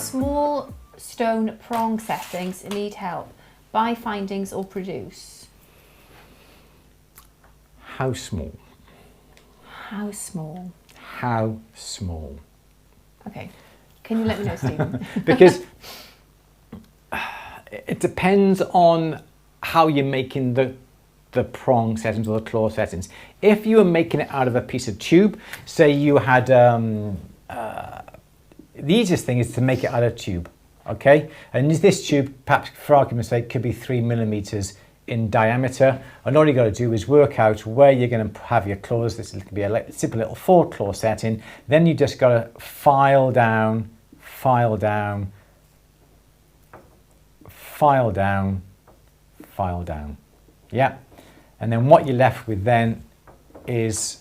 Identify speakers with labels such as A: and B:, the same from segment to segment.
A: small stone prong settings need help? By findings or produce?
B: How small?
A: How small?
B: How small?
A: Okay. Can you let me know, Stephen?
B: Because it depends on how you're making the prong settings or the claw settings. If you were making it out of a piece of tube, say you had, the easiest thing is to make it out of tube, okay? And this tube, perhaps for argument's sake, could be 3 millimeters in diameter. And all you got to do is work out where you're going to have your claws. This could be a simple little 4 claw setting. Then you just got to file down, file down, file down, file down. Yeah. And then what you're left with then is,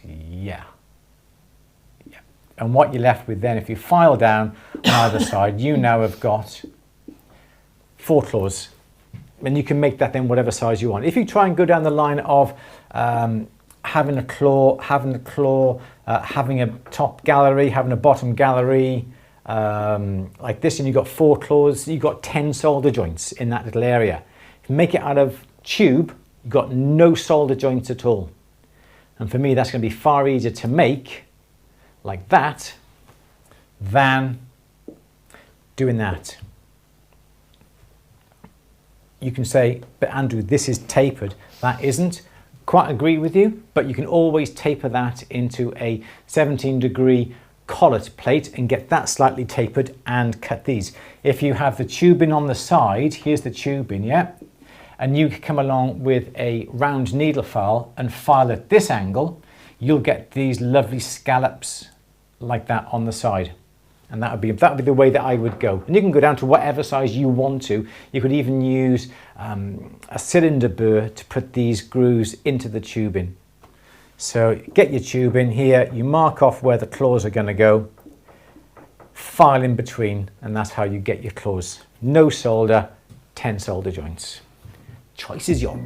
B: yeah. And what you're left with then, if you file down on either side, you now have got 4 claws. And you can make that then whatever size you want. If you try and go down the line of having a claw, having a top gallery, having a bottom gallery, like this, and you've got 4 claws, you've got 10 solder joints in that little area. If you make it out of tube, you've got no solder joints at all. And for me, that's going to be far easier to make like that than doing that. You can say, but Andrew, this is tapered. That isn't. Quite agree with you, but you can always taper that into a 17-degree collet plate and get that slightly tapered and cut these. If you have the tubing on the side, here's the tubing, yeah? And you come along with a round needle file and file at this angle, you'll get these lovely scallops like that on the side. And that would be the way that I would go. And you can go down to whatever size you want to. You could even use a cylinder burr to put these grooves into the tubing. So get your tubing here, you mark off where the claws are going to go, file in between, and that's how you get your claws. No solder, 10 solder joints. Choice is yours.